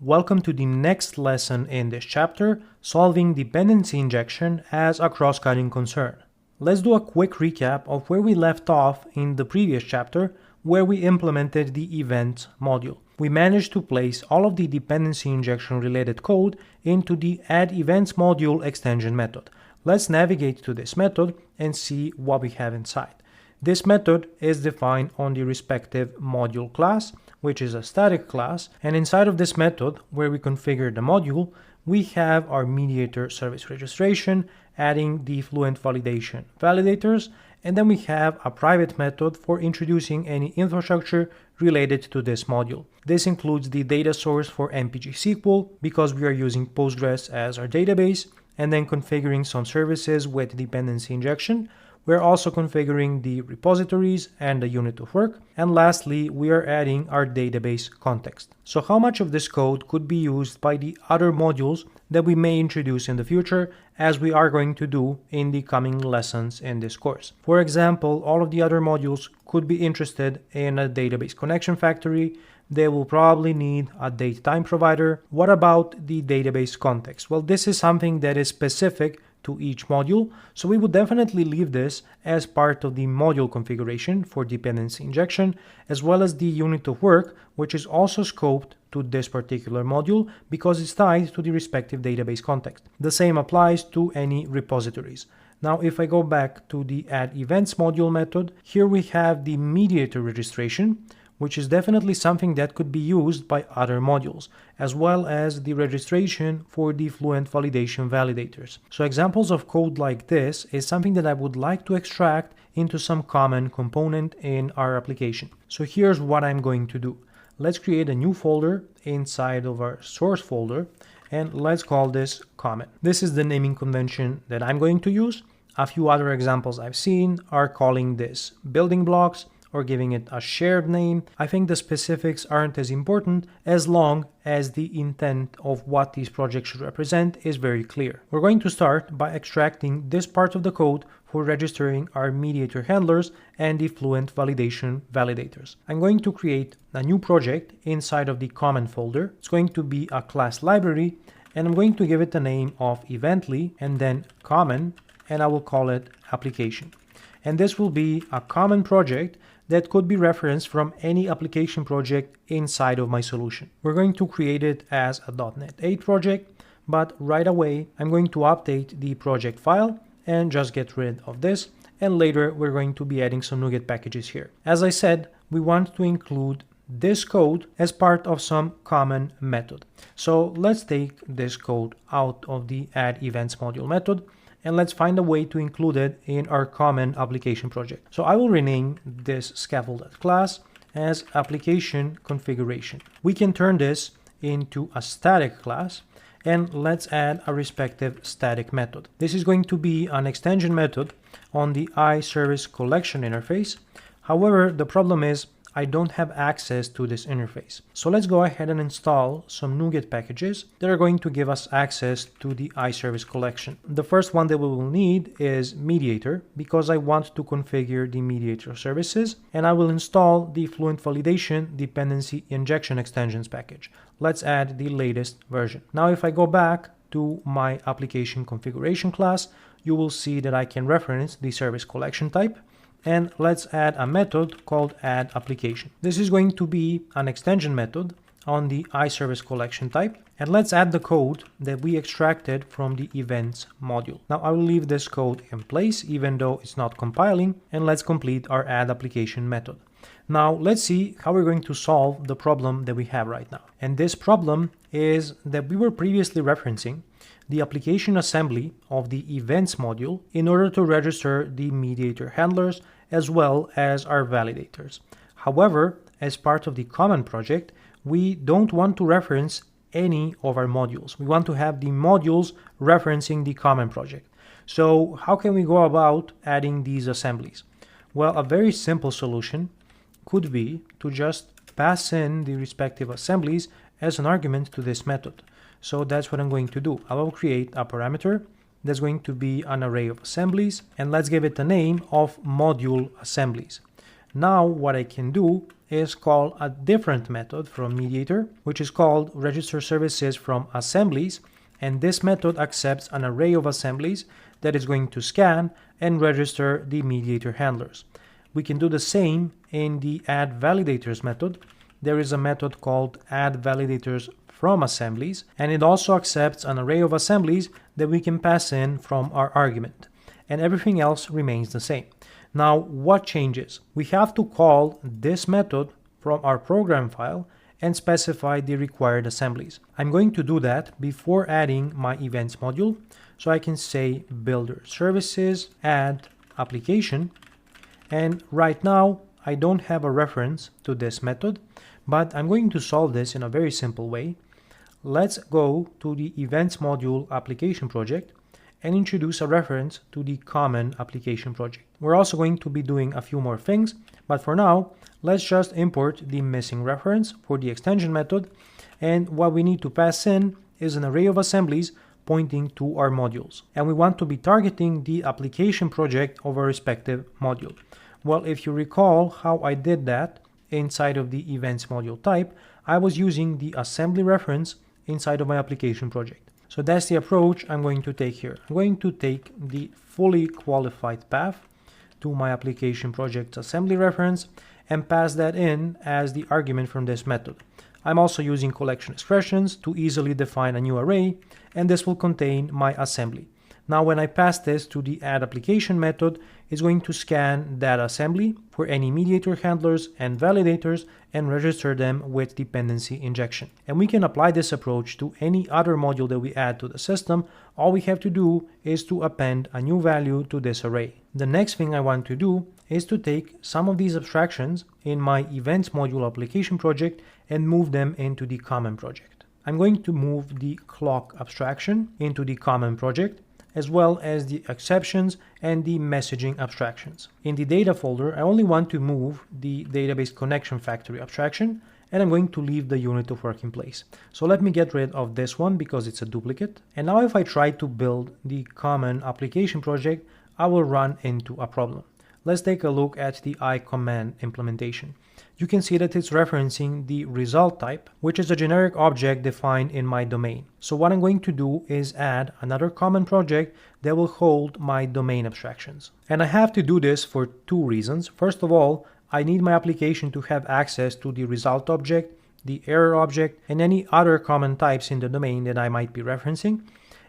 welcome to the next lesson in this chapter, solving dependency injection as a cross-cutting concern. Let's do a quick recap of where we left off in the previous chapter, where we implemented the events module. We managed to place all of the dependency injection related code into the add events module extension method. Let's navigate to this method and see what we have inside. This method is defined on the respective module class, which is a static class, and inside of this method, where we configure the module, we have our mediator service registration, adding the Fluent validation validators, and then we have a private method for introducing any infrastructure related to this module. This includes the data source for MPG SQL, because we are using Postgres as our database, and then configuring some services with dependency injection. We're also configuring the repositories and the unit of work. And lastly, we are adding our database context. So how much of this code could be used by the other modules that we may introduce in the future, as we are going to do in the coming lessons in this course? For example, all of the other modules could be interested in a database connection factory. They will probably need a date time provider. What about the database context? Well, this is something that is specific to each module, so we would definitely leave this as part of the module configuration for dependency injection, as well as the unit of work, which is also scoped to this particular module because it's tied to the respective database context. The same applies to any repositories. Now, if I go back to the add events module method, here we have the mediator registration, which is definitely something that could be used by other modules, as well as the registration for the Fluent validation validators. So examples of code like this is something that I would like to extract into some common component in our application. So here's what I'm going to do. Let's create a new folder inside of our source folder, and let's call this common. This is the naming convention that I'm going to use. A few other examples I've seen are calling this building blocks, or giving it a shared name. I think the specifics aren't as important as long as the intent of what these projects should represent is very clear. We're going to start by extracting this part of the code for registering our mediator handlers and the Fluent validation validators. I'm going to create a new project inside of the common folder. It's going to be a class library, and I'm going to give it the name of Evently and then common, and I will call it application. And this will be a common project that could be referenced from any application project inside of my solution. We're going to create it as a .NET 8 project, but right away I'm going to update the project file and just get rid of this, and later we're going to be adding some NuGet packages here. As I said, we want to include this code as part of some common method. So let's take this code out of the add events module method, and let's find a way to include it in our common application project. So I will rename this scaffolded class as application configuration. We can turn this into a static class, and let's add a respective static method. This is going to be an extension method on the iService collection interface. However, the problem is I don't have access to this interface. So let's go ahead and install some NuGet packages that are going to give us access to the iService collection. The first one that we will need is Mediator, because I want to configure the mediator services, and I will install the Fluent validation dependency injection extensions package. Let's add the latest version. Now, if I go back to my application configuration class, you will see that I can reference the service collection type. And let's add a method called add application. This is going to be an extension method on the iService collection type. And let's add the code that we extracted from the events module. Now I will leave this code in place even though it's not compiling, and let's complete our add application method. Now let's see how we're going to solve the problem that we have right now. And this problem is that we were previously referencing the application assembly of the events module in order to register the mediator handlers as well as our validators. However, as part of the common project, we don't want to reference any of our modules. We want to have the modules referencing the common project. So how can we go about adding these assemblies? Well, a very simple solution could be to just pass in the respective assemblies as an argument to this method. So that's what I'm going to do. I will create a parameter that's going to be an array of assemblies, and let's give it the name of module assemblies. Now what I can do is call a different method from mediator, which is called register services from assemblies, and this method accepts an array of assemblies that is going to scan and register the mediator handlers. We can do the same in the add validators method. There is a method called add validators from assemblies, and it also accepts an array of assemblies that we can pass in from our argument, and everything else remains the same. Now, what changes? We have to call this method from our program file and specify the required assemblies. I'm going to do that before adding my events module. So I can say builder services, add application. And right now, I don't have a reference to this method, but I'm going to solve this in a very simple way. Let's go to the events module application project and introduce a reference to the common application project. We're also going to be doing a few more things, but for now, let's just import the missing reference for the extension method, and what we need to pass in is an array of assemblies pointing to our modules. And we want to be targeting the application project of our respective module. Well, if you recall how I did that inside of the events module type, I was using the assembly reference inside of my application project. So that's the approach I'm going to take here. I'm going to take the fully qualified path to my application project's assembly reference and pass that in as the argument from this method. I'm also using collection expressions to easily define a new array, and this will contain my assembly. Now when I pass this to the add application method, it's going to scan that assembly for any mediator handlers and validators and register them with dependency injection. And we can apply this approach to any other module that we add to the system. All we have to do is to append a new value to this array. The next thing I want to do is to take some of these abstractions in my events module application project and move them into the common project. I'm going to move the clock abstraction into the common project, as well as the exceptions and the messaging abstractions. In the data folder, I only want to move the database connection factory abstraction, and I'm going to leave the unit of work in place. So let me get rid of this one because it's a duplicate. And now if I try to build the common application project, I will run into a problem. Let's take a look at the iCommand implementation. You can see that it's referencing the result type, which is a generic object defined in my domain. So what I'm going to do is add another common project that will hold my domain abstractions. And I have to do this for two reasons. First of all, I need my application to have access to the result object, the error object, and any other common types in the domain that I might be referencing.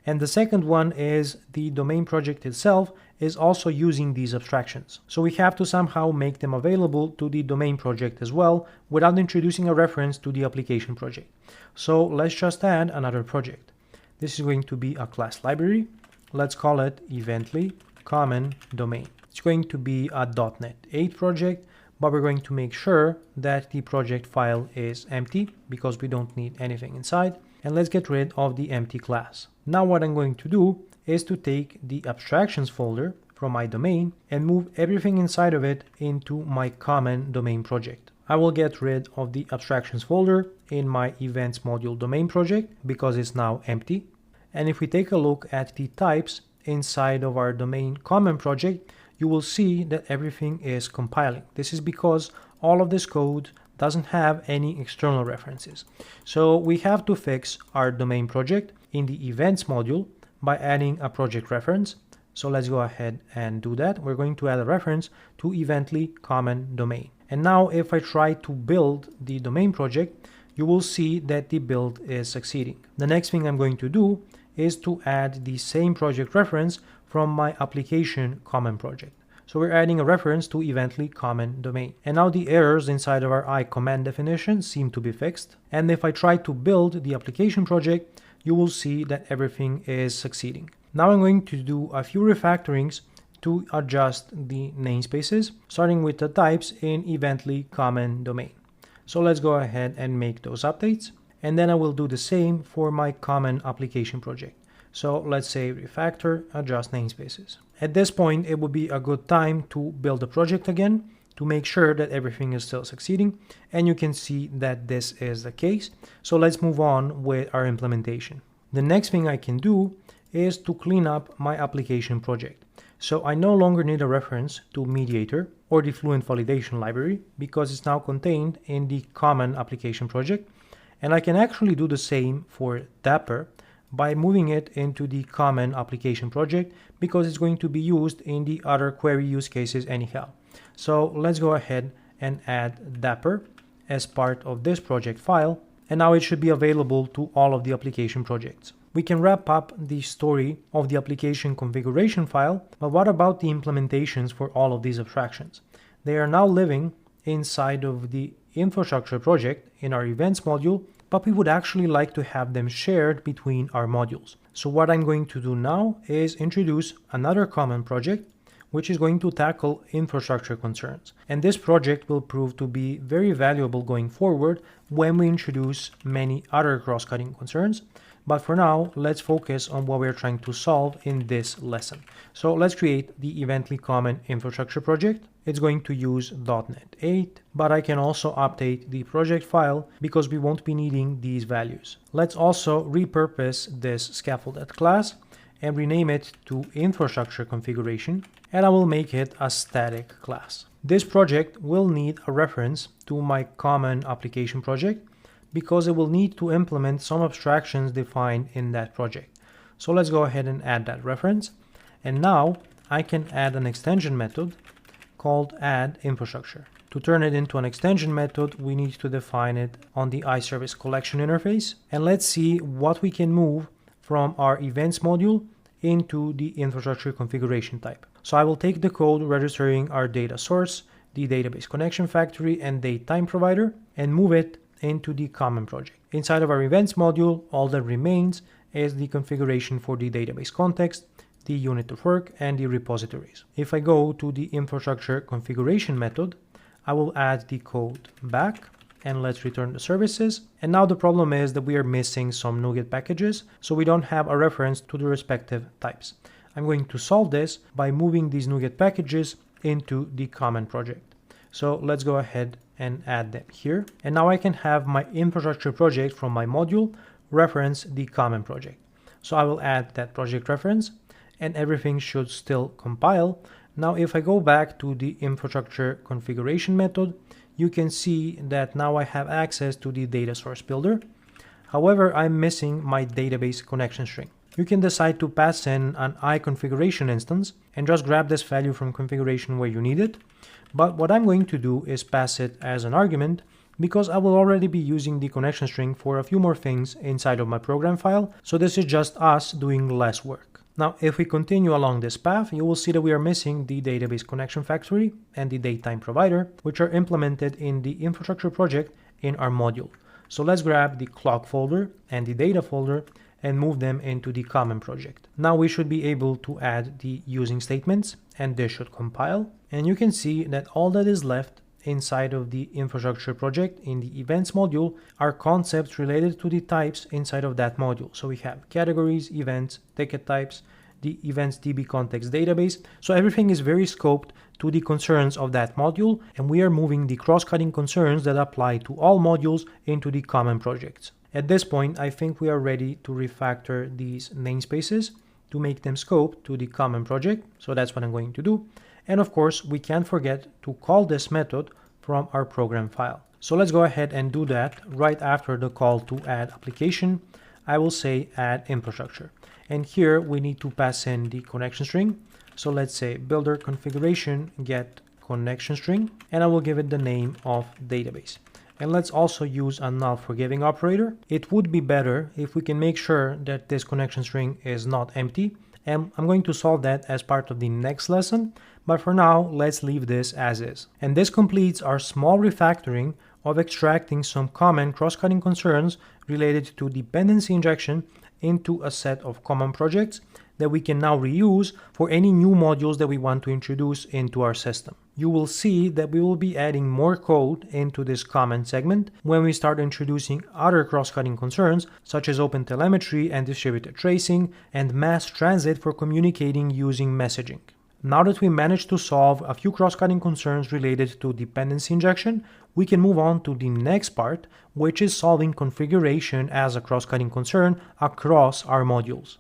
And the second one is the domain project itself is also using these abstractions. So we have to somehow make them available to the domain project as well without introducing a reference to the application project. So let's just add another project. This is going to be a class library. Let's call it Evently Common Domain. It's going to be a .NET 8 project, but we're going to make sure that the project file is empty because we don't need anything inside. And let's get rid of the empty class. Now what I'm going to do is to take the abstractions folder from my domain and move everything inside of it into my common domain project. I will get rid of the abstractions folder in my events module domain project because it's now empty. And if we take a look at the types inside of our domain common project, you will see that everything is compiling. This is because all of this code doesn't have any external references. So we have to fix our domain project in the events module by adding a project reference. So let's go ahead and do that. We're going to add a reference to Evently Common Domain. And now if I try to build the domain project, you will see that the build is succeeding. The next thing I'm going to do is to add the same project reference from my application common project. So we're adding a reference to Evently Common Domain. And now the errors inside of our iCommand definition seem to be fixed. And if I try to build the application project, you will see that everything is succeeding. Now I'm going to do a few refactorings to adjust the namespaces, starting with the types in Evently Common Domain. So let's go ahead and make those updates. And then I will do the same for my common application project. So let's say refactor, adjust namespaces. At this point, it would be a good time to build a project again to make sure that everything is still succeeding. And you can see that this is the case. So let's move on with our implementation. The next thing I can do is to clean up my application project. So I no longer need a reference to mediator or the Fluent Validation Library because it's now contained in the common application project. And I can actually do the same for Dapper by moving it into the common application project because it's going to be used in the other query use cases anyhow. So let's go ahead and add Dapper as part of this project file, and now it should be available to all of the application projects. We can wrap up the story of the application configuration file, but what about the implementations for all of these abstractions? They are now living inside of the infrastructure project in our events module, but we would actually like to have them shared between our modules. So what I'm going to do now is introduce another common project which is going to tackle infrastructure concerns. And this project will prove to be very valuable going forward when we introduce many other cross-cutting concerns. But for now, let's focus on what we're trying to solve in this lesson. So let's create the Evently Common Infrastructure project. It's going to use .NET 8, but I can also update the project file because we won't be needing these values. Let's also repurpose this scaffolded class and rename it to Infrastructure Configuration, and I will make it a static class. This project will need a reference to my common application project because it will need to implement some abstractions defined in that project. So let's go ahead and add that reference. And now I can add an extension method called add infrastructure. To turn it into an extension method, we need to define it on the iService collection interface. And let's see what we can move from our events module into the infrastructure configuration type. So I will take the code registering our data source, the database connection factory, and datetime provider, and move it into the common project. Inside of our events module, all that remains is the configuration for the database context, the unit of work, and the repositories. If I go to the infrastructure configuration method, I will add the code back, and let's return the services. And now the problem is that we are missing some NuGet packages, so we don't have a reference to the respective types. I'm going to solve this by moving these NuGet packages into the common project. So let's go ahead and add them here. And now I can have my infrastructure project from my module reference the common project. So I will add that project reference and everything should still compile. Now if I go back to the infrastructure configuration method, you can see that now I have access to the data source builder. However, I'm missing my database connection string. You can decide to pass in an iConfiguration instance and just grab this value from configuration where you need it. But what I'm going to do is pass it as an argument because I will already be using the connection string for a few more things inside of my program file. So this is just us doing less work. Now, if we continue along this path, you will see that we are missing the database connection factory and the datetime provider, which are implemented in the infrastructure project in our module. So let's grab the clock folder and the data folder and move them into the common project. Now we should be able to add the using statements and this should compile. And you can see that all that is left inside of the infrastructure project in the events module are concepts related to the types inside of that module. So we have categories, events, ticket types, the events DB context database. So everything is very scoped to the concerns of that module, and we are moving the cross-cutting concerns that apply to all modules into the common projects. At this point, I think we are ready to refactor these namespaces to make them scoped to the common project. So that's what I'm going to do. And of course, we can't forget to call this method from our program file. So let's go ahead and do that right after the call to add application. I will say add infrastructure. And here we need to pass in the connection string. So let's say builder configuration get connection string, and I will give it the name of database. And let's also use a null forgiving operator. It would be better if we can make sure that this connection string is not empty. And I'm going to solve that as part of the next lesson. But for now, let's leave this as is. And this completes our small refactoring of extracting some common cross-cutting concerns related to dependency injection into a set of common projects that we can now reuse for any new modules that we want to introduce into our system. You will see that we will be adding more code into this common segment when we start introducing other cross-cutting concerns such as OpenTelemetry and distributed tracing and mass transit for communicating using messaging. Now that we managed to solve a few cross-cutting concerns related to dependency injection, we can move on to the next part, which is solving configuration as a cross-cutting concern across our modules.